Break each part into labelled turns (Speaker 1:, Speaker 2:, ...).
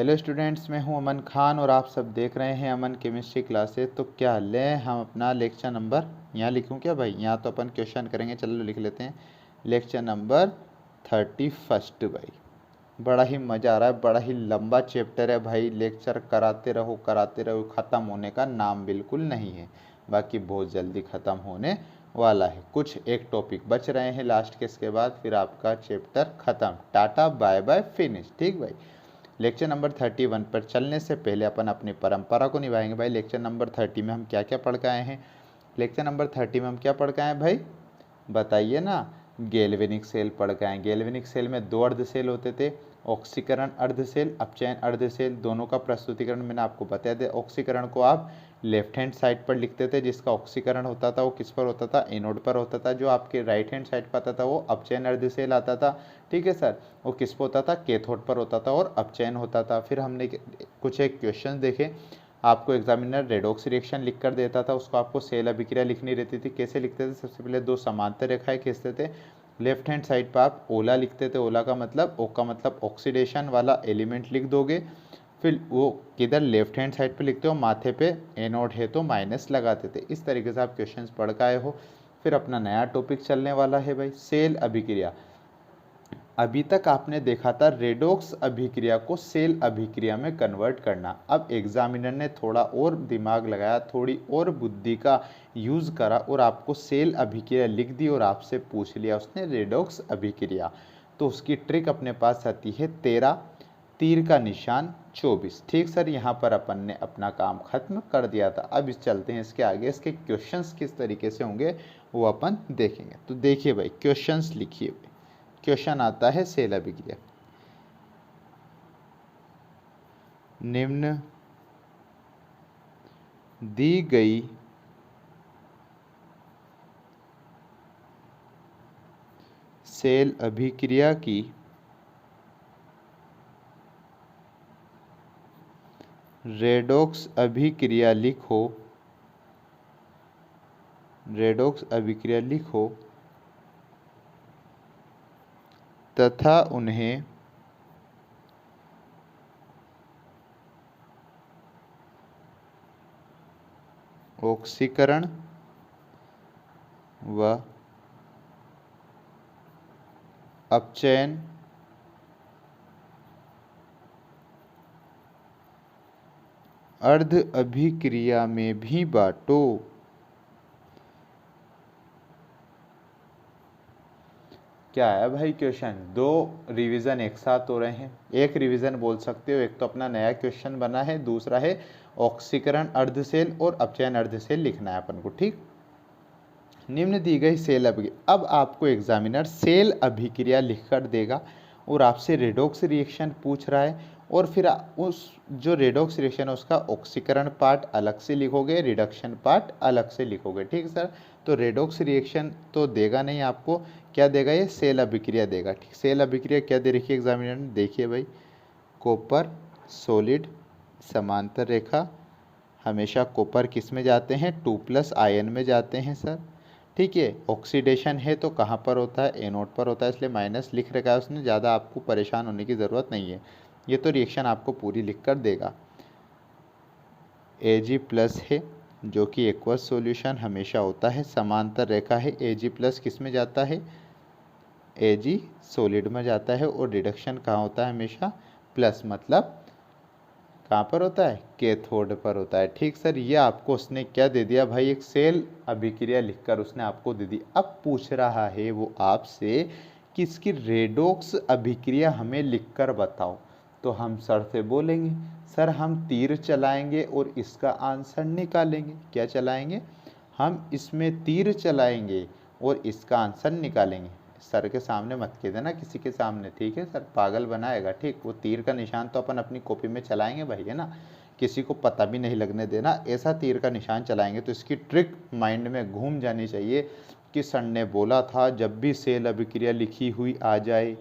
Speaker 1: Hello students, मैं हूं अमन खान और आप सब देख रहे हैं अमन केमिस्ट्री क्लासेस। तो क्या लें हम अपना लेक्चर नंबर, यहाँ लिखूं क्या भाई? यहाँ तो अपन क्वेश्चन करेंगे, चलो लिख लेते हैं लेक्चर नंबर 31 भाई। बड़ा ही मज़ा आ रहा है, बड़ा ही लंबा चैप्टर है भाई। लेक्चर कराते रहो, ख़त्म होने का नाम बिल्कुल नहीं है। बाकी बहुत जल्दी ख़त्म होने वाला है। कुछ एक टॉपिक बच रहे हैं लास्ट के, इसके बाद फिर आपका चैप्टर ख़त्म। Tata bye bye finish. ठीक भाई। लेक्चर नंबर 31 पर चलने से पहले अपन अपनी परंपरा को निभाएंगे भाई। लेक्चर नंबर 30 में हम क्या क्या पढ़ के आए हैं? लेक्चर नंबर 30 में हम क्या पढ़ के आए हैं भाई? बताइए ना। गैल्वेनिक सेल पढ़ के आए। गैल्वेनिक सेल में दो अर्ध सेल होते थे, ऑक्सीकरण अर्ध सेल, अपचयन अर्ध सेल। दोनों का प्रस्तुतिकरण मैंने आपको बताया था। ऑक्सीकरण को आप लेफ्ट हैंड साइड पर लिखते थे, जिसका ऑक्सीकरण होता था वो किस पर होता था? एनोड पर होता था। जो आपके राइट हैंड साइड पर आता था वो अपचयन अर्ध सेल आता था। ठीक है सर, वो किस पर होता था? कैथोड पर होता था और अपचयन होता था। फिर हमने कुछ एक क्वेश्चन देखे। आपको एग्जामिनर रेडॉक्स रिएक्शन लिख कर देता था, उसको आपको सेल अभिक्रिया लिखनी रहती थी। कैसे लिखते थे? सबसे पहले दो समांतर रेखाएं खींचते थे। लेफ्ट हैंड साइड पर आप ओला लिखते थे। ओला का मतलब, ओ का मतलब ऑक्सीडेशन वाला एलिमेंट लिख दोगे। फिर वो किधर? लेफ्ट हैंड साइड पे लिखते हो, माथे पे एनोड है तो माइनस लगाते थे। इस तरीके से आप क्वेश्चंस पढ़ के आए हो। फिर अपना नया टॉपिक चलने वाला है भाई, सेल अभिक्रिया। अभी तक आपने देखा था रेडॉक्स अभिक्रिया को सेल अभिक्रिया में कन्वर्ट करना। अब एग्जामिनर ने थोड़ा और दिमाग लगाया, थोड़ी और बुद्धि का यूज करा और आपको सेल अभिक्रिया लिख दी और आपसे पूछ लिया उसने रेडॉक्स अभिक्रिया। तो उसकी ट्रिक अपने पास आती है 13, तीर का निशान 24। ठीक सर, यहाँ पर अपन ने अपना काम खत्म कर दिया था। अब इस चलते हैं इसके आगे, इसके क्वेश्चंस किस तरीके से होंगे वो अपन देखेंगे। तो देखिए भाई, क्वेश्चंस लिखिए भाई। क्वेश्चन आता है सेल अभिक्रिया। निम्न दी गई सेल अभिक्रिया की रेडॉक्स अभिक्रिया लिखो। रेडॉक्स अभिक्रिया लिखो तथा उन्हें ऑक्सीकरण व अपचयन अर्ध अभिक्रिया में भी बांटो। क्या है भाई क्वेश्चन? दो रिवीजन एक साथ हो रहे हैं। एक रिवीजन बोल सकते हो, एक तो अपना नया क्वेश्चन बना है, दूसरा है ऑक्सीकरण अर्ध सेल और अपचयन अर्ध सेल लिखना है अपन को। ठीक, निम्न दी गई सेल अभिक्रिया। अब आपको एग्जामिनर सेल अभिक्रिया लिख कर देगा और आपसे रेडॉक्स रिएक्शन पूछ रहा है, और फिर उस जो रेडॉक्स रिएक्शन है उसका ऑक्सीकरण पार्ट अलग से लिखोगे, रिडक्शन पार्ट अलग से लिखोगे। ठीक सर, तो रेडॉक्स रिएक्शन तो देगा नहीं आपको, क्या देगा? ये सेल अभिक्रिया देगा। ठीक, सेल अभिक्रिया क्या दे रखी है एग्जामिनर ने? देखिए भाई, कॉपर सॉलिड समांतर रेखा। हमेशा कॉपर किस में जाते हैं? 2+ आयन में जाते हैं सर। ठीक है, ऑक्सीडेशन है तो कहाँ पर होता है? एनोड पर होता है, इसलिए माइनस लिख रखा है उसने। ज़्यादा आपको परेशान होने की ज़रूरत नहीं है, ये तो रिएक्शन आपको पूरी लिख कर देगा। Ag+ है जो कि एक्वस सॉल्यूशन हमेशा होता है। समांतर रेखा है, Ag+ किस में जाता है? Ag सॉलिड में जाता है। और रिडक्शन कहाँ होता है? हमेशा प्लस, मतलब कहाँ पर होता है? कैथोड पर होता है। ठीक सर, ये आपको उसने क्या दे दिया भाई? एक सेल अभिक्रिया लिखकर उसने आपको दे दी। अब पूछ रहा है वो आपसे कि इसकी रेडॉक्स अभिक्रिया हमें लिखकर बताओ। तो हम सर से बोलेंगे, सर हम तीर चलाएंगे और इसका आंसर निकालेंगे। क्या चलाएंगे? हम इसमें तीर चलाएंगे और इसका आंसर निकालेंगे। सर के सामने मत कह देना, किसी के सामने, ठीक है सर, पागल बनाएगा। ठीक, वो तीर का निशान तो अपन अपनी कॉपी में चलाएंगे भाई, है ना, किसी को पता भी नहीं लगने देना। ऐसा तीर का निशान चलाएंगे तो इसकी ट्रिक माइंड में घूम जानी चाहिए कि सर ने बोला था जब भी सेल अभिक्रिया लिखी हुई आ जाए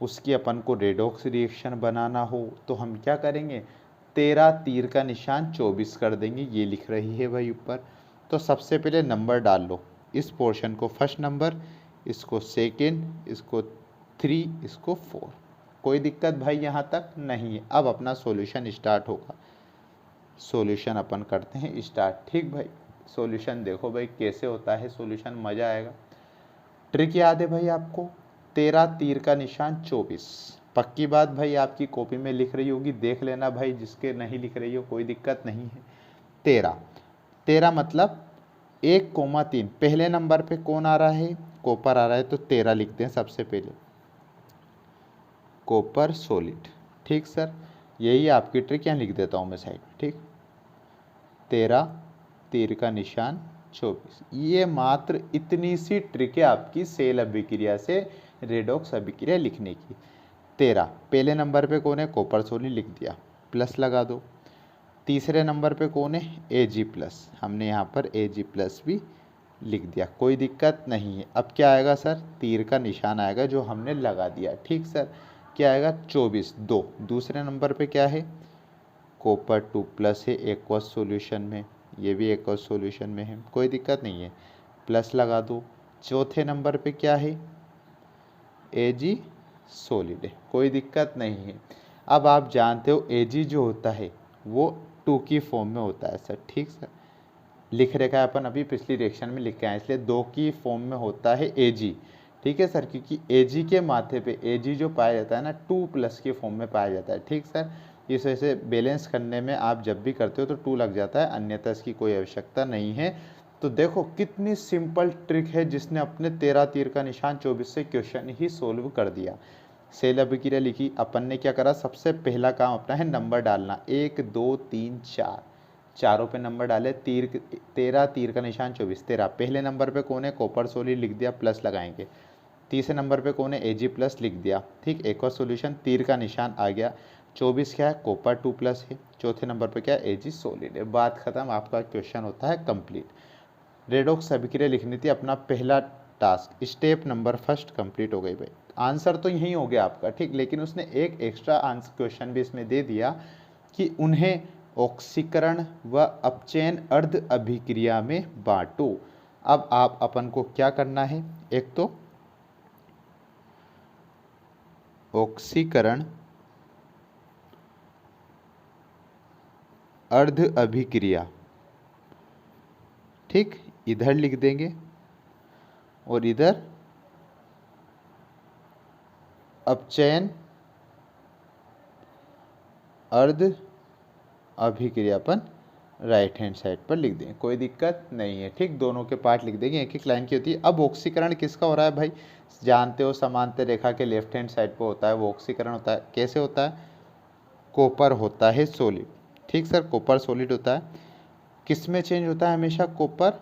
Speaker 1: उसकी अपन को रेडॉक्स रिएक्शन बनाना हो तो हम क्या करेंगे? 13 तीर का निशान 24 कर देंगे। ये लिख रही है भाई ऊपर। तो सबसे पहले नंबर डाल लो, इस पोर्शन को फर्स्ट नंबर, इसको सेकेंड, इसको 3, इसको 4। कोई दिक्कत भाई यहाँ तक नहीं है। अब अपना सॉल्यूशन स्टार्ट होगा, सॉल्यूशन अपन करते हैं स्टार्ट। ठीक भाई, सॉल्यूशन देखो भाई कैसे होता है सॉल्यूशन, मज़ा आएगा। ट्रिक याद है भाई आपको, 13 तीर का निशान 24, पक्की बात भाई आपकी कॉपी में लिख रही होगी, देख लेना भाई, जिसके नहीं लिख रही हो कोई दिक्कत नहीं है। 13 मतलब 1,3, पहले नंबर पे कौन आ रहा है, कॉपर आ रहा है, तो 13 लिखते हैं सबसे पहले, कॉपर सॉलिड। ठीक सर, यही आपकी ट्रिक, यहाँ लिख देता हूँ मैं साइड में। ठीक, 13 तीर का निशान 24, ये मात्र इतनी सी ट्रिक है आपकी सेल अभिक्रिया से रेडॉक्स अभिक्रिया लिखने की। 13 पहले नंबर पे कौन है, कॉपर सॉलिड, लिख दिया, प्लस लगा दो। तीसरे नंबर पे कौन है, Ag प्लस, हमने यहाँ पर Ag प्लस भी लिख दिया, कोई दिक्कत नहीं है। अब क्या आएगा सर, तीर का निशान आएगा जो हमने लगा दिया। ठीक सर, क्या आएगा 24 2, दूसरे नंबर पे क्या है, कॉपर 2 प्लस है एक्वस सॉल्यूशन में, ये भी एक्वस सॉल्यूशन में है, कोई दिक्कत नहीं है, प्लस लगा दो। चौथे नंबर पे क्या है, Ag सॉलिड है, कोई दिक्कत नहीं है। अब आप जानते हो Ag जो होता है वो 2 की फॉर्म में होता है सर। ठीक सर, लिख रखा है अपन अभी, पिछली रिएक्शन में लिख के आए, इसलिए 2 की फॉर्म में होता है Ag। ठीक है सर, क्योंकि Ag के माथे पे Ag जो पाया जाता है ना 2 प्लस की फॉर्म में पाया जाता है। ठीक सर, इस वजह से बैलेंस करने में आप जब भी करते हो तो 2 लग जाता है, अन्यथा इसकी कोई आवश्यकता नहीं है। तो देखो कितनी सिंपल ट्रिक है, जिसने अपने 13 तीर का निशान 24 से क्वेश्चन ही सोल्व कर दिया। सेल अभिक्रिया लिखी, अपन ने क्या करा, सबसे पहला काम अपना है नंबर डालना, 1 2 3 4, चारों पे नंबर डाले। 13 तीर का निशान 24, 13 पहले नंबर पे कौन है, कॉपर सॉलिड, लिख दिया, प्लस लगाएंगे। तीसरे नंबर पे कौन है, Ag प्लस, लिख दिया। ठीक, एक और सोल्यूशन, तीर का निशान आ गया। 24 क्या है, कॉपर 2 प्लस है। चौथे नंबर पे क्या है, Ag सॉलिड है। बात खत्म, आपका क्वेश्चन होता है कंप्लीट। रेडॉक्स अभिक्रिया लिखनी थी, अपना पहला task, step number first complete हो गई भाई। आंसर तो यही हो गया आपका। ठीक, लेकिन उसने एक एक्स्ट्रा आंसर क्वेश्चन भी इसमें दे दिया कि उन्हें ऑक्सीकरण व अपचयन अर्ध अभिक्रिया में बांटो। अब आप अपन को क्या करना है, एक तो ऑक्सीकरण अर्ध अभिक्रिया, ठीक, इधर लिख देंगे और इधर अपचयन अर्ध अभिक्रियापन राइट हैंड साइड पर लिख देंगे, कोई दिक्कत नहीं है। ठीक, दोनों के पार्ट लिख देंगे, एक एक लाइन की होती है। अब ऑक्सीकरण किसका हो रहा है भाई, जानते हो समांतर रेखा के लेफ्ट हैंड साइड पर होता है वो ऑक्सीकरण होता है। कैसे होता है, कॉपर होता है सॉलिड। ठीक सर, कॉपर सॉलिड होता है, किस में चेंज होता है, हमेशा कॉपर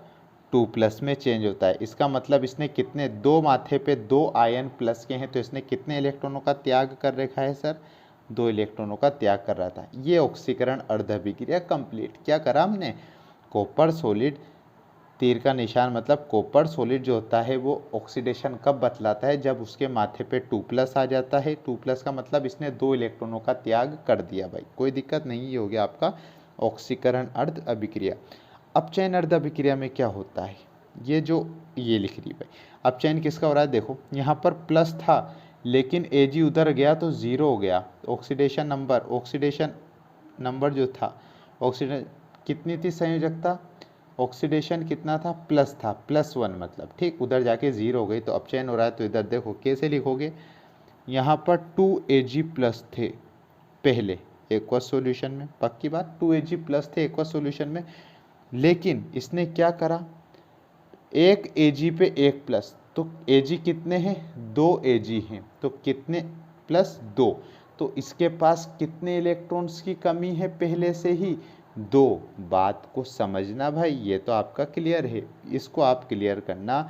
Speaker 1: 2 प्लस में चेंज होता है। इसका मतलब इसने कितने, 2 माथे पे 2 आयन प्लस के हैं, तो इसने कितने इलेक्ट्रॉनों का त्याग कर रखा है सर, 2 इलेक्ट्रॉनों का त्याग कर रहा था। ये ऑक्सीकरण अर्ध अभिक्रिया कंप्लीट। क्या करा हमने, कॉपर सॉलिड, तीर का निशान मतलब कॉपर सॉलिड जो होता है वो ऑक्सीडेशन कब बतलाता है, जब उसके माथे पे 2 प्लस आ जाता है। 2 प्लस का मतलब इसने 2 इलेक्ट्रॉनों का त्याग कर दिया भाई, कोई दिक्कत नहीं, ये हो गया आपका ऑक्सीकरण अर्ध अभिक्रिया। अपचयन अर्ध अभिक्रिया में क्या होता है, ये जो ये लिख रही भाई, अपचयन किसका हो रहा है, देखो यहाँ पर प्लस था लेकिन Ag उधर गया तो 0 हो गया। ऑक्सीडेशन नंबर जो था, ऑक्सीडेशन कितनी थी संयोजकता, ऑक्सीडेशन कितना था, प्लस था, +1 मतलब। ठीक, उधर जाके 0 हो गई तो अपचयन हो रहा है। तो इधर देखो कैसे लिखोगे, यहाँ पर 2Ag प्लस थे पहले एक्वस सॉल्यूशन में, पक्की बात 2Ag प्लस थे एक्वस सॉल्यूशन में, लेकिन इसने क्या करा, एक Ag पे एक प्लस, तो Ag कितने हैं, 2 Ag हैं, तो कितने प्लस 2, तो इसके पास कितने इलेक्ट्रॉन्स की कमी है, पहले से ही 2। बात को समझना भाई, ये तो आपका क्लियर है, इसको आप क्लियर करना।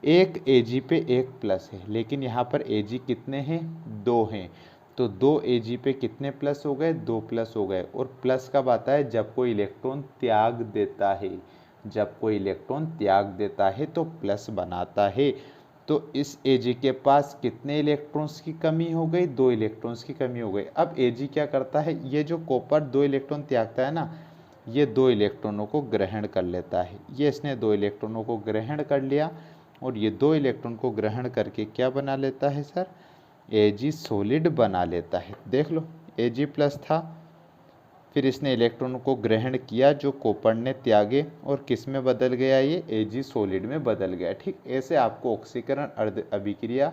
Speaker 1: एक Ag पे एक प्लस है, लेकिन यहाँ पर Ag कितने हैं, 2 हैं, तो 2 Ag पे कितने प्लस हो गए, 2 प्लस हो गए। और प्लस कब आता है, जब कोई इलेक्ट्रॉन त्याग देता है, जब कोई इलेक्ट्रॉन त्याग देता है तो प्लस बनाता है। तो इस Ag के पास कितने इलेक्ट्रॉन्स की कमी हो गई, 2 इलेक्ट्रॉन्स की कमी हो गई। अब Ag क्या करता है, ये जो कॉपर 2 इलेक्ट्रॉन त्यागता है ना, ये 2 इलेक्ट्रॉनों को ग्रहण कर लेता है। ये इसने 2 इलेक्ट्रॉनों को ग्रहण कर लिया और ये 2 इलेक्ट्रॉन को ग्रहण करके क्या बना लेता है सर, Ag सॉलिड बना लेता है। देख लो, Ag प्लस था, फिर इसने इलेक्ट्रॉन को ग्रहण किया जो कॉपर ने त्यागे, और किस में बदल गया, ये Ag सॉलिड में बदल गया। ठीक, ऐसे आपको ऑक्सीकरण अर्ध अभिक्रिया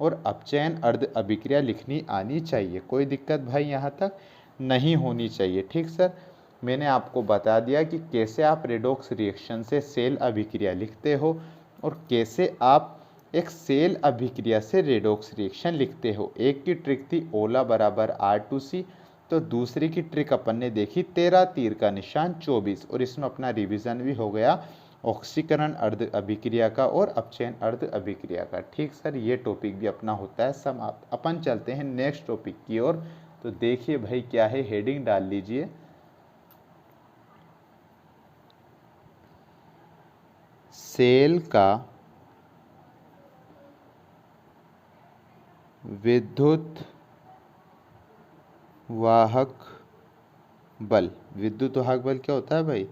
Speaker 1: और अपचयन अर्ध अभिक्रिया लिखनी आनी चाहिए। कोई दिक्कत भाई यहाँ तक नहीं होनी चाहिए। ठीक सर, मैंने आपको बता दिया कि कैसे आप रेडॉक्स रिएक्शन से सेल अभिक्रिया लिखते हो और कैसे आप एक सेल अभिक्रिया से रेडॉक्स रिएक्शन लिखते हो। एक की ट्रिक थी ओला बराबर R2C, तो दूसरी की ट्रिक अपन ने देखी 13 तीर का निशान 24, और इसमें अपना रिवीजन भी हो गया ऑक्सीकरण अर्ध अभिक्रिया का और अपचयन अर्ध अभिक्रिया का। ठीक सर, ये टॉपिक भी अपना होता है समाप्त। अपन चलते हैं नेक्स्ट टॉपिक की ओर। तो देखिए भाई क्या है, हेडिंग डाल लीजिए, सेल का विद्युत वाहक बल। विद्युत वाहक बल क्या होता है भाई,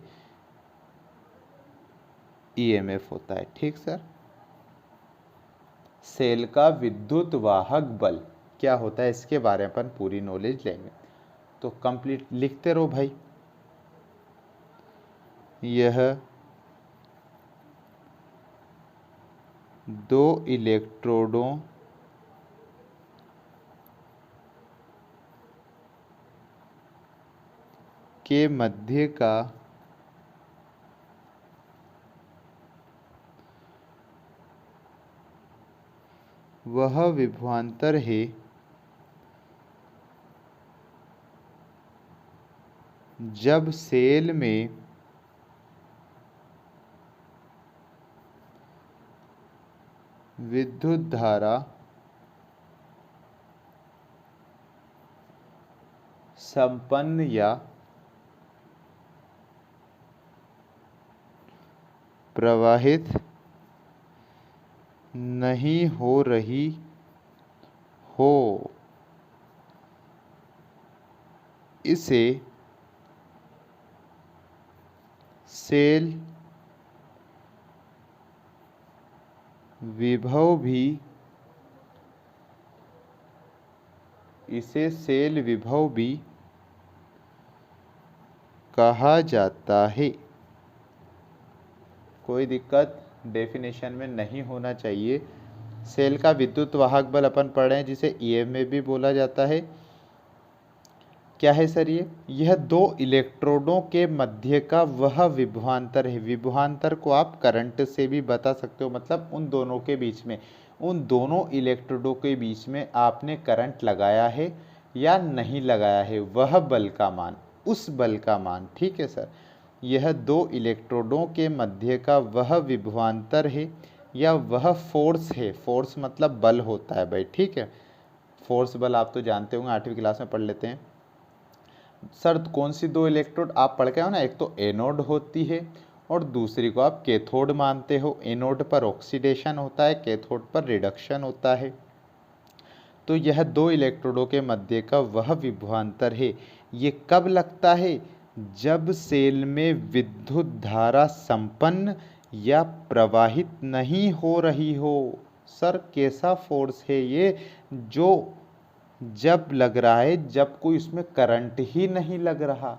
Speaker 1: ईएमएफ होता है। ठीक सर, सेल का विद्युत वाहक बल क्या होता है, इसके बारे में अपन पूरी नॉलेज लेंगे। तो कंप्लीट लिखते रहो भाई। यह दो इलेक्ट्रोडों के मध्य का वह विभवांतर है जब सेल में विद्युत धारा संपन्न या प्रवाहित नहीं हो रही हो, इसे सेल विभव भी कहा जाता है। कोई दिक्कत डेफिनेशन में नहीं होना चाहिए। सेल का विद्युत वाहक बल अपन पढ़ रहे हैं जिसे ईएमएफ भी बोला जाता है। क्या है सर ये, यह दो इलेक्ट्रोडों के मध्य का वह विभवांतर है। विभवांतर को आप करंट से भी बता सकते हो, मतलब उन दोनों के बीच में, उन दोनों इलेक्ट्रोडों के बीच में आपने करंट लगाया है या नहीं लगाया है, वह बल का मान, उस बल का मान। ठीक है सर, यह दो इलेक्ट्रोडों के मध्य का वह विभवांतर है या वह फोर्स है। फोर्स मतलब बल होता है भाई। ठीक है, फोर्स बल आप तो जानते होंगे, 8वीं क्लास में पढ़ लेते हैं। सर कौन सी दो इलेक्ट्रोड आप पढ़ के आओ ना, एक तो एनोड होती है और दूसरी को आप कैथोड मानते हो। एनोड पर ऑक्सीडेशन होता है, कैथोड पर रिडक्शन होता है। तो यह दो इलेक्ट्रोडों के मध्य का वह विभवांतर है। ये कब लगता है, जब सेल में विद्युत धारा संपन्न या प्रवाहित नहीं हो रही हो। सर कैसा फोर्स है ये, जो जब लग रहा है जब कोई इसमें करंट ही नहीं लग रहा।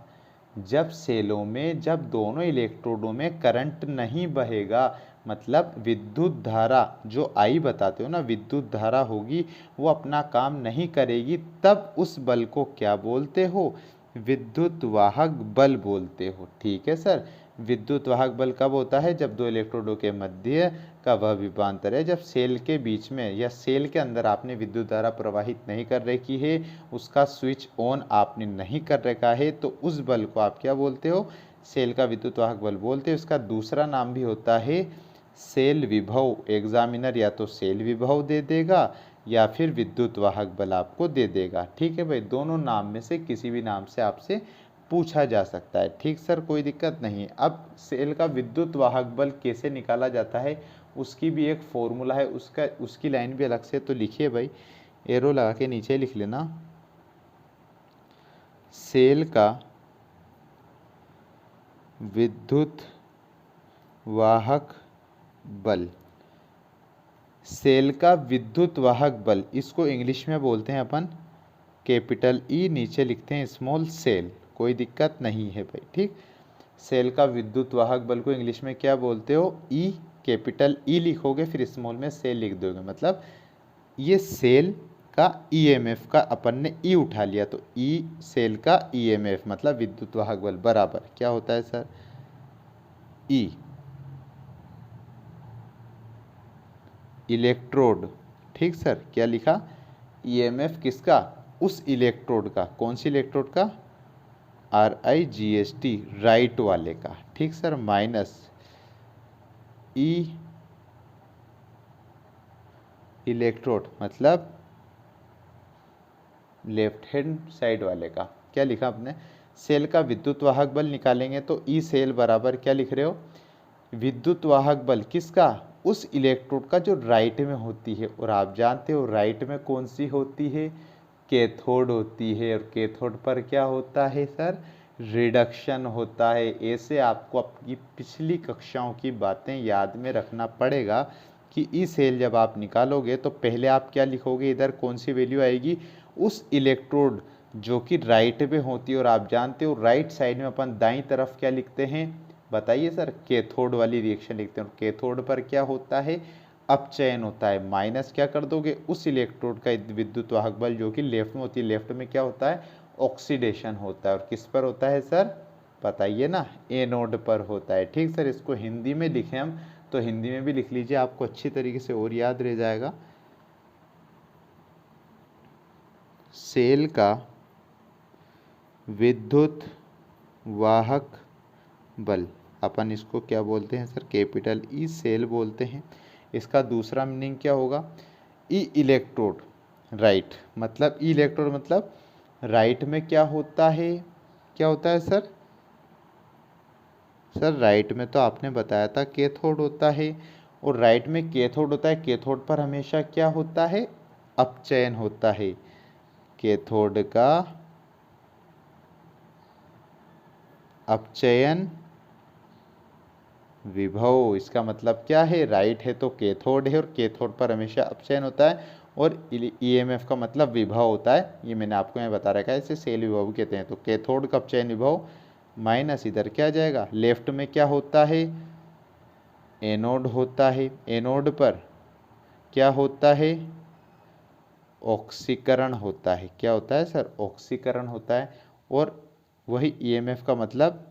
Speaker 1: जब सेलों में, जब दोनों इलेक्ट्रोडों में करंट नहीं बहेगा, मतलब विद्युत धारा जो आई बताते हो ना, विद्युत धारा होगी वो अपना काम नहीं करेगी, तब उस बल को क्या बोलते हो, विद्युत वाहक बल बोलते हो। ठीक है सर, विद्युत वाहक बल कब होता है, जब दो इलेक्ट्रोडों के मध्य का वह विभवांतर है, जब सेल के बीच में या सेल के अंदर आपने विद्युत धारा प्रवाहित नहीं कर रखी है, उसका स्विच ऑन आपने नहीं कर रखा है, तो उस बल को आप क्या बोलते हो, सेल का विद्युत वाहक बल बोलते हैं। उसका दूसरा नाम भी होता है सेल विभव। एग्जामिनर या तो सेल विभव दे देगा या फिर विद्युत वाहक बल आपको दे देगा। ठीक है भाई, दोनों नाम में से किसी भी नाम से आपसे पूछा जा सकता है। ठीक सर, कोई दिक्कत नहीं। अब सेल का विद्युत वाहक बल कैसे निकाला जाता है, उसकी भी एक फॉर्मूला है, उसकी लाइन भी अलग से तो लिखिए भाई, एरो लगा के नीचे लिख लेना। सेल का विद्युत वाहक बल सेल का विद्युत वाहक बल, इसको इंग्लिश में बोलते हैं अपन कैपिटल ई, नीचे लिखते हैं स्मॉल सेल, कोई दिक्कत नहीं है भाई, ठीक। सेल का विद्युत वाहक बल को इंग्लिश में क्या बोलते हो, ई, कैपिटल ई लिखोगे फिर स्मॉल में सेल लिख दोगे, मतलब ये सेल का ईएमएफ का अपन ने ई उठा लिया, तो ई सेल का ईएमएफ मतलब विद्युत वाहक बल बराबर क्या होता है सर, ई इलेक्ट्रोड, ठीक सर, क्या लिखा, ईएमएफ किसका, उस इलेक्ट्रोड का, कौन सी इलेक्ट्रोड का, RIGST राइट वाले का, ठीक सर, माइनस ई इलेक्ट्रोड मतलब लेफ्ट हैंड साइड वाले का, क्या लिखा आपने, सेल का विद्युत वाहक बल निकालेंगे तो ई सेल बराबर क्या लिख रहे हो, विद्युत वाहक बल किसका, उस इलेक्ट्रोड का जो राइट में होती है, और आप जानते हो राइट में कौन सी होती है, कैथोड होती है, और कैथोड पर क्या होता है सर, रिडक्शन होता है। ऐसे आपको अपनी पिछली कक्षाओं की बातें याद में रखना पड़ेगा कि ई सेल जब आप निकालोगे तो पहले आप क्या लिखोगे, इधर कौन सी वैल्यू आएगी, उस इलेक्ट्रोड जो कि राइट में होती है, और आप जानते हो राइट साइड में अपन दाईं तरफ क्या लिखते हैं, बताइए सर, कैथोड वाली रिएक्शन लिखते हैं, और कैथोड पर क्या होता है, अपचयन होता है, माइनस क्या कर दोगे उस इलेक्ट्रोड का विद्युत वाहक बल जो कि लेफ्ट में होती है, लेफ्ट में क्या होता है, ऑक्सीडेशन होता है, और किस पर होता है सर, बताइए ना, एनोड पर होता है, ठीक सर। इसको हिंदी में लिखें हम तो हिंदी में भी लिख लीजिए, आपको अच्छी तरीके से और याद रह जाएगा। सेल का विद्युत वाहक बल, अपन इसको क्या बोलते हैं सर, कैपिटल ई सेल बोलते हैं। इसका दूसरा मीनिंग क्या होगा, ई इलेक्ट्रोड राइट, मतलब ई इलेक्ट्रोड मतलब राइट में क्या होता है, क्या होता है सर, सर राइट में तो आपने बताया था कैथोड होता है, और राइट में कैथोड होता है, कैथोड पर हमेशा क्या होता है, अपचयन होता है, कैथोड का अपचयन विभव, इसका मतलब क्या है, राइट है तो कैथोड है, और कैथोड पर हमेशा अपचयन होता है, और ईएमएफ का मतलब विभव होता है, ये मैंने आपको यहाँ बता रखा है, इसे सेल विभव कहते हैं। तो कैथोड का अपचयन विभव माइनस इधर क्या जाएगा, लेफ्ट में क्या होता है, एनोड होता है, एनोड पर क्या होता है, ऑक्सीकरण होता है, क्या होता है सर, ऑक्सीकरण होता है, और वही ईएमएफ का मतलब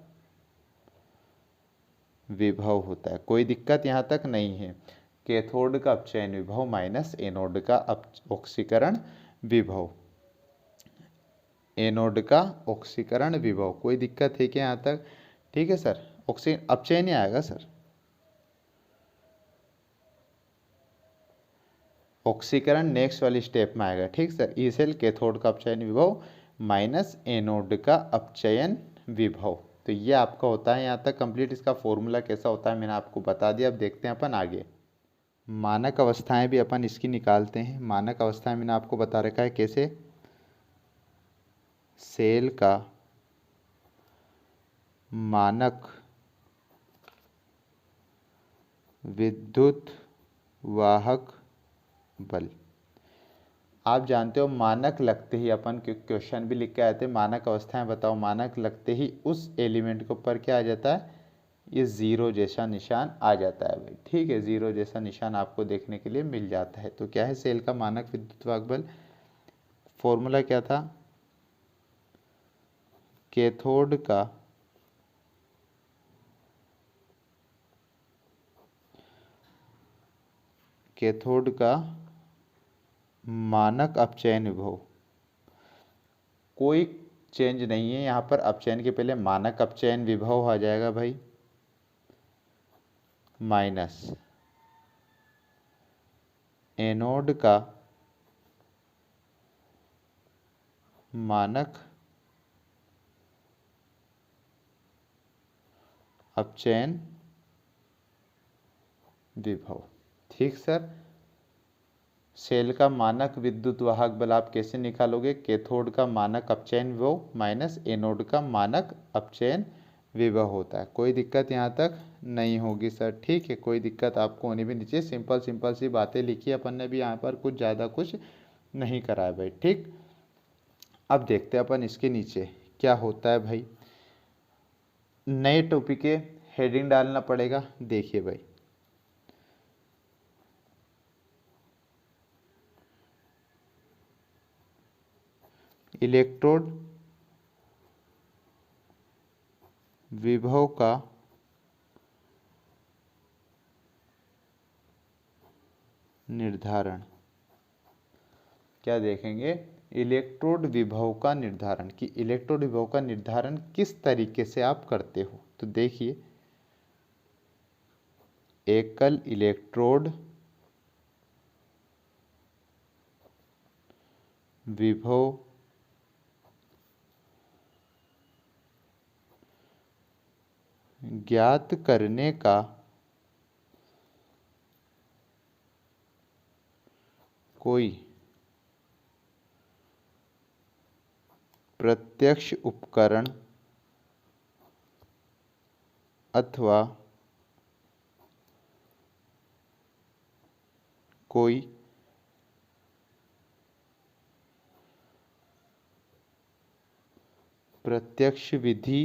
Speaker 1: विभव होता है, कोई दिक्कत यहाँ तक नहीं है। कैथोड का अपचयन विभव माइनस एनोड का ऑक्सीकरण विभव, एनोड का ऑक्सीकरण विभव, कोई दिक्कत है क्या यहाँ तक, ठीक है सर, ऑक्सीजन अपचयन ही आएगा सर, ऑक्सीकरण नेक्स्ट वाली स्टेप में आएगा, ठीक सर। ई सेल कैथोड का अपचयन विभव माइनस एनोड का अपचयन विभव, तो ये आपका होता है यहाँ तक कंप्लीट। इसका फॉर्मूला कैसा होता है मैंने आपको बता दिया, अब देखते हैं अपन आगे। मानक अवस्थाएं भी अपन इसकी निकालते हैं। मानक अवस्थाएं मैंने आपको बता रखा है कैसे, सेल का मानक विद्युत वाहक बल, आप जानते हो मानक लगते ही अपन क्वेश्चन भी लिख के आए थे, मानक अवस्थाएं बताओ, मानक लगते ही उस एलिमेंट के ऊपर क्या आ जाता है, ये जीरो जैसा निशान आ जाता है भाई, ठीक है, जीरो जैसा निशान आपको देखने के लिए मिल जाता है। तो क्या है सेल का मानक विद्युत वाहक बल, फॉर्मूला क्या था, कैथोड का मानक अपचयन विभव, कोई चेंज नहीं है यहाँ पर, अपचयन के पहले मानक अपचयन विभव आ जाएगा भाई, माइनस एनोड का मानक अपचयन विभव, ठीक सर। सेल का मानक विद्युत वाहक बल आप कैसे निकालोगे, कैथोड का मानक अपचयन विभव माइनस एनोड का मानक अपचयन विभव होता है। कोई दिक्कत यहाँ तक नहीं होगी सर, ठीक है, कोई दिक्कत आपको होनी भी नहीं चाहिए। सिंपल सिंपल सी बातें लिखी अपन ने भी यहाँ पर, कुछ ज़्यादा कुछ नहीं करा है भाई, ठीक। अब देखते हैं अपन इसके नीचे क्या होता है भाई। नए टॉपिक के हेडिंग डालना पड़ेगा। देखिए भाई, इलेक्ट्रोड विभव का निर्धारण। क्या देखेंगे? इलेक्ट्रोड विभव का निर्धारण, कि इलेक्ट्रोड विभव का निर्धारण किस तरीके से आप करते हो। तो देखिए, एकल इलेक्ट्रोड विभव ज्ञात करने का कोई प्रत्यक्ष उपकरण अथवा कोई प्रत्यक्ष विधि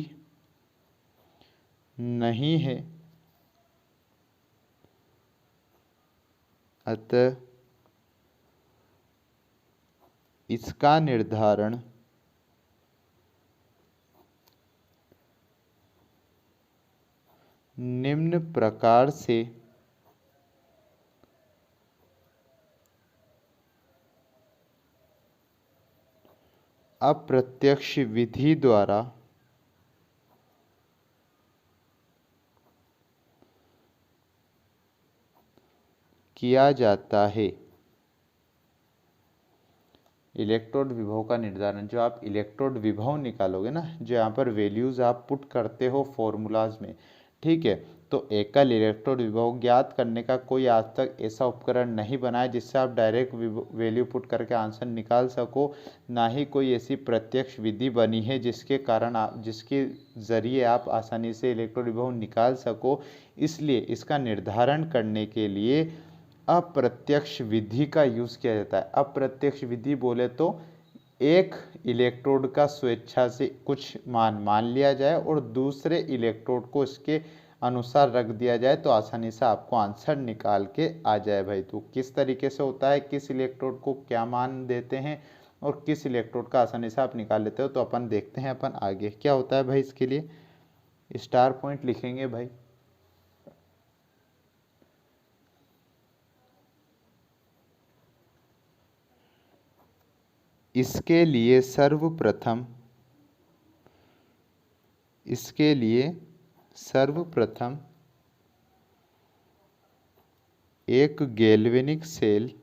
Speaker 1: नहीं है, अतः इसका निर्धारण निम्न प्रकार से अप्रत्यक्ष विधि द्वारा किया जाता है। इलेक्ट्रोड विभव का निर्धारण, जो आप इलेक्ट्रोड विभव निकालोगे ना, जो यहाँ पर वैल्यूज आप पुट करते हो फॉर्मूलाज में, ठीक है, तो एकल इलेक्ट्रोड विभव ज्ञात करने का कोई आज तक ऐसा उपकरण नहीं बना है जिससे आप डायरेक्ट वैल्यू पुट करके आंसर निकाल सको। ना ही कोई ऐसी प्रत्यक्ष विधि बनी है जिसके कारण जिसके ज़रिए आप आसानी से इलेक्ट्रोड विभव निकाल सको। इसलिए इसका निर्धारण करने के लिए अप्रत्यक्ष विधि का यूज़ किया जाता है। अप्रत्यक्ष विधि बोले तो एक इलेक्ट्रोड का स्वेच्छा से कुछ मान लिया जाए और दूसरे इलेक्ट्रोड को इसके अनुसार रख दिया जाए, तो आसानी से आपको आंसर निकाल के आ जाए भाई। तो किस तरीके से होता है, किस इलेक्ट्रोड को क्या मान देते हैं और किस इलेक्ट्रोड का आसानी से आप निकाल लेते हो, तो अपन देखते हैं अपन आगे क्या होता है भाई। इसके लिए स्टार पॉइंट लिखेंगे भाई। इसके लिए सर्वप्रथम एक गैल्वेनिक सेल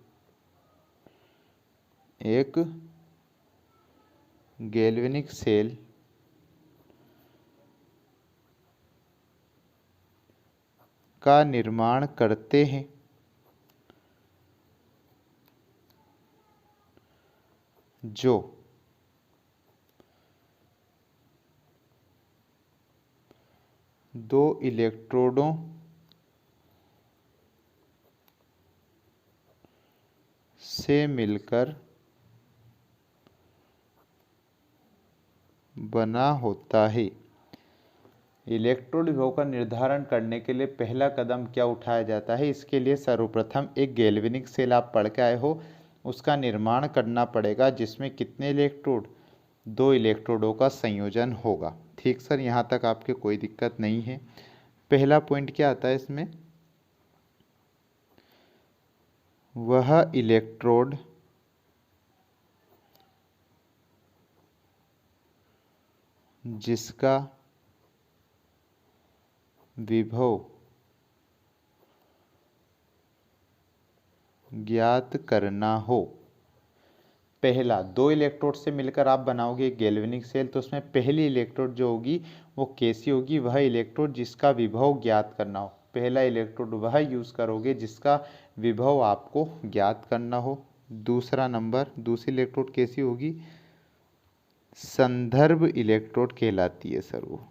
Speaker 1: का निर्माण करते हैं, जो दो इलेक्ट्रोडों से मिलकर बना होता है। इलेक्ट्रोड विभव का निर्धारण करने के लिए पहला कदम क्या उठाया जाता है? इसके लिए सर्वप्रथम एक गैल्वेनिक सेल आप पढ़ के आए हो, उसका निर्माण करना पड़ेगा, जिसमें कितने इलेक्ट्रोड? दो इलेक्ट्रोडों का संयोजन होगा। ठीक सर, यहाँ तक आपके कोई दिक्कत नहीं है। पहला पॉइंट क्या आता है इसमें? वह इलेक्ट्रोड जिसका विभव ज्ञात करना हो। पहला, दो इलेक्ट्रोड से मिलकर आप बनाओगे गैल्वेनिक सेल, तो उसमें पहली इलेक्ट्रोड जो होगी वो कैसी होगी? वह इलेक्ट्रोड जिसका विभव ज्ञात करना हो। पहला इलेक्ट्रोड वह यूज़ करोगे जिसका विभव आपको ज्ञात करना हो। दूसरा नंबर, दूसरी इलेक्ट्रोड कैसी होगी? संदर्भ इलेक्ट्रोड कहलाती है सर वो।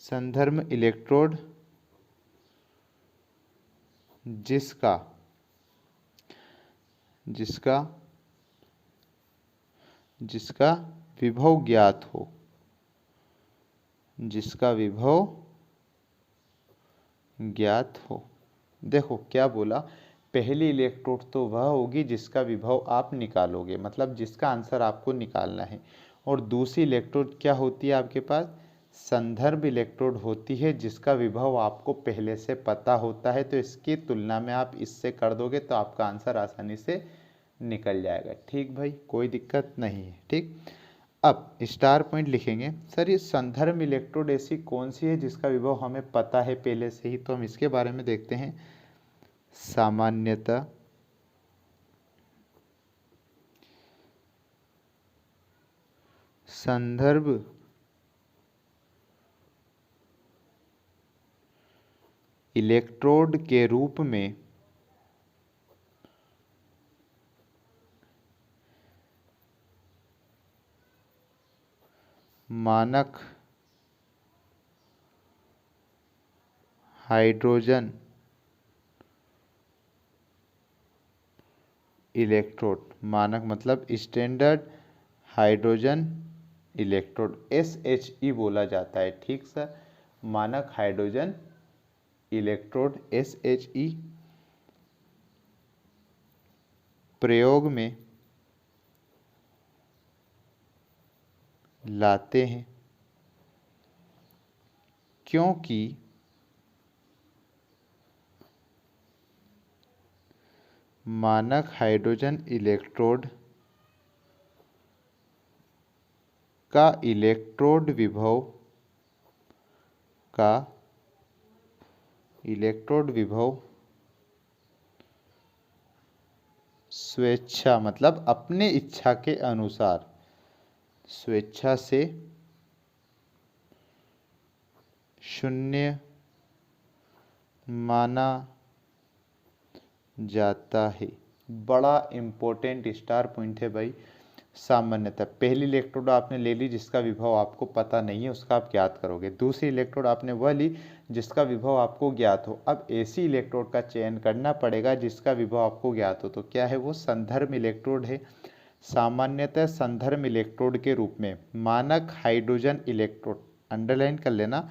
Speaker 1: संदर्भ इलेक्ट्रोड जिसका विभव ज्ञात हो, देखो क्या बोला, पहली इलेक्ट्रोड तो वह होगी जिसका विभव आप निकालोगे, मतलब जिसका आंसर आपको निकालना है। और दूसरी इलेक्ट्रोड क्या होती है आपके पास, संदर्भ इलेक्ट्रोड होती है जिसका विभव आपको पहले से पता होता है। तो इसकी तुलना में आप इससे कर दोगे तो आपका आंसर आसानी से निकल जाएगा। ठीक भाई, कोई दिक्कत नहीं है। ठीक, अब स्टार पॉइंट लिखेंगे। सर ये संदर्भ इलेक्ट्रोड ऐसी कौन सी है जिसका विभव हमें पता है पहले से ही, तो हम इसके बारे में देखते हैं। सामान्यतः संदर्भ इलेक्ट्रोड के रूप में मानक हाइड्रोजन इलेक्ट्रोड, मानक मतलब स्टैंडर्ड हाइड्रोजन इलेक्ट्रोड, SHE बोला जाता है। ठीक सर, मानक हाइड्रोजन इलेक्ट्रोड SHE प्रयोग में लाते हैं क्योंकि मानक हाइड्रोजन इलेक्ट्रोड का इलेक्ट्रोड विभव स्वेच्छा मतलब अपने इच्छा के अनुसार स्वेच्छा से शून्य माना जाता है। बड़ा इंपॉर्टेंट स्टार पॉइंट है भाई। सामान्यतः पहली इलेक्ट्रोड आपने ले ली जिसका विभव आपको पता नहीं है, उसका आप ज्ञात करोगे। दूसरी इलेक्ट्रोड आपने वह ली जिसका विभव आपको ज्ञात हो। अब ऐसी इलेक्ट्रोड का चयन करना पड़ेगा जिसका विभव आपको ज्ञात हो। तो क्या है वो, संदर्भ इलेक्ट्रोड है। सामान्यतः संदर्भ इलेक्ट्रोड के रूप में मानक हाइड्रोजन इलेक्ट्रोड, अंडरलाइन कर लेना,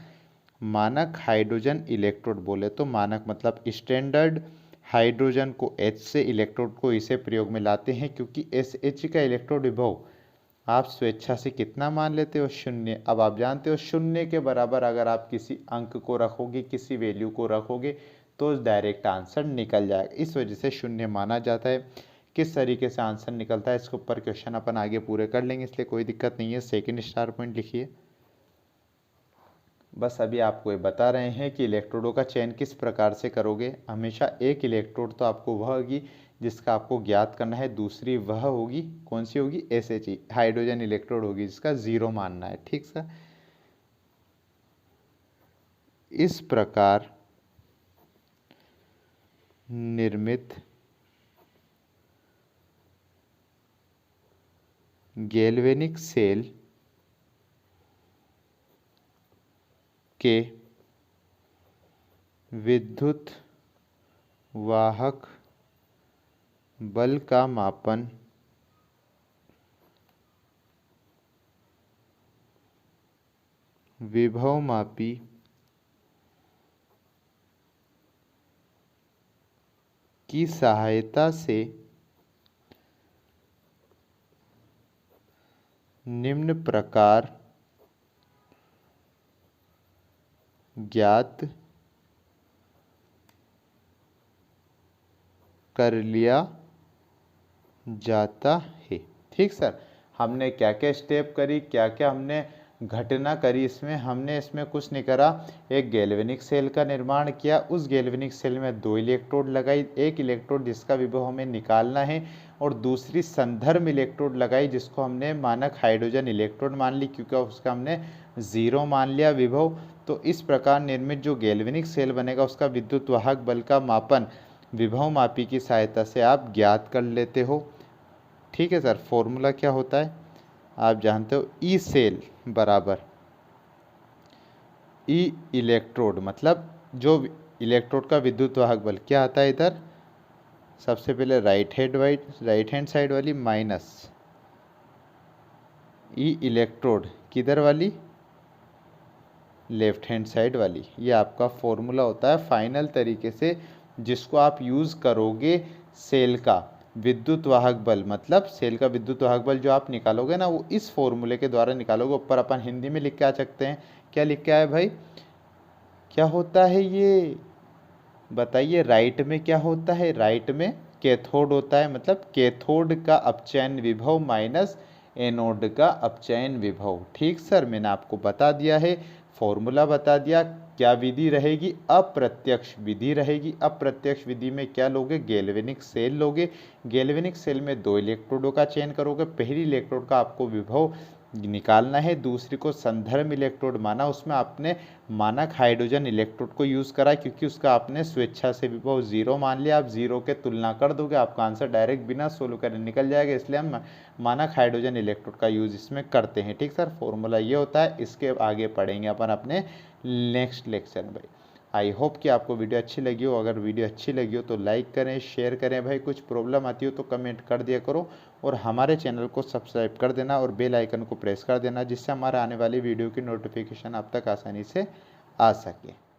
Speaker 1: मानक हाइड्रोजन इलेक्ट्रोड बोले तो मानक मतलब स्टैंडर्ड हाइड्रोजन को H से, इलेक्ट्रोड को इसे प्रयोग में लाते हैं क्योंकि SH का इलेक्ट्रोड विभव आप स्वेच्छा से कितना मान लेते हो, शून्य। अब आप जानते हो शून्य के बराबर अगर आप किसी अंक को रखोगे, किसी वैल्यू को रखोगे तो डायरेक्ट आंसर निकल जाएगा। इस वजह से शून्य माना जाता है। किस तरीके से आंसर निकलता है इसके ऊपर क्वेश्चन अपन आगे पूरे कर लेंगे, इसलिए कोई दिक्कत नहीं है। सेकंड स्टार पॉइंट लिखिए। बस अभी आपको ये बता रहे हैं कि इलेक्ट्रोडों का चयन किस प्रकार से करोगे। हमेशा एक इलेक्ट्रोड तो आपको वह होगी जिसका आपको ज्ञात करना है, दूसरी वह होगी, कौन सी होगी, SHE हाइड्रोजन इलेक्ट्रोड होगी जिसका 0 मानना है। ठीक सर, इस प्रकार निर्मित गैल्वेनिक सेल के विद्युत वाहक बल का मापन विभवमापी की सहायता से निम्न प्रकार ज्ञात कर लिया जाता है। ठीक सर, हमने क्या क्या स्टेप करी, क्या क्या हमने घटना करी, इसमें हमने इसमें कुछ नहीं करा। एक गैल्वेनिक सेल का निर्माण किया, उस गैल्वेनिक सेल में 2 इलेक्ट्रोड लगाई, एक इलेक्ट्रोड जिसका विभव हमें निकालना है और दूसरी संदर्भ इलेक्ट्रोड लगाई जिसको हमने मानक हाइड्रोजन इलेक्ट्रोड मान ली क्योंकि उसका हमने 0 मान लिया विभव। तो इस प्रकार निर्मित जो गैल्वेनिक सेल बनेगा उसका विद्युत वाहक बल का मापन विभवमापी की सहायता से आप ज्ञात कर लेते हो। ठीक है सर, फॉर्मूला क्या होता है आप जानते हो, ई सेल बराबर ई इलेक्ट्रोड मतलब जो इलेक्ट्रोड का विद्युत वाहक बल क्या आता है इधर, सबसे पहले राइट हैंड साइड वाली माइनस ई इलेक्ट्रोड किधर वाली, लेफ्ट हैंड साइड वाली। ये आपका फॉर्मूला होता है फाइनल तरीके से, जिसको आप यूज़ करोगे सेल का विद्युत वाहक बल, मतलब सेल का विद्युत वाहक बल जो आप निकालोगे ना, वो इस फॉर्मूले के द्वारा निकालोगे। ऊपर अपन हिंदी में लिख के आ सकते हैं, क्या लिख के आए भाई, क्या होता है ये बताइए। राइट में क्या होता है, राइट में कैथोड होता है, मतलब कैथोड का अपचयन विभव माइनस एनोड का अपचयन विभव। ठीक सर, मैंने आपको बता दिया है, फॉर्मूला बता दिया। क्या विधि रहेगी, अप्रत्यक्ष विधि रहेगी। अप्रत्यक्ष विधि में क्या लोगे, गैल्वेनिक सेल लोगे। गैल्वेनिक सेल में 2 इलेक्ट्रोडों का चयन करोगे। पहली इलेक्ट्रोड का आपको विभव निकालना है, दूसरी को संदर्भ इलेक्ट्रोड माना, उसमें आपने मानक हाइड्रोजन इलेक्ट्रोड को यूज़ करा, क्योंकि उसका आपने स्वेच्छा से विभव 0 मान लिया। आप 0 के तुलना कर दोगे, आपका आंसर डायरेक्ट बिना सोल्व करे निकल जाएगा, इसलिए हम मानक हाइड्रोजन इलेक्ट्रोड का यूज़ इसमें करते हैं। ठीक सर, फॉर्मूला ये होता है, इसके आगे पढ़ेंगे अपन अपने नेक्स्ट लेक्चर में भाई। आई होप कि आपको वीडियो अच्छी लगी हो। अगर वीडियो अच्छी लगी हो तो लाइक करें, शेयर करें भाई। कुछ प्रॉब्लम आती हो तो कमेंट कर दिया करो, और हमारे चैनल को सब्सक्राइब कर देना और बेल आइकन को प्रेस कर देना, जिससे हमारे आने वाली वीडियो की नोटिफिकेशन आप तक आसानी से आ सके।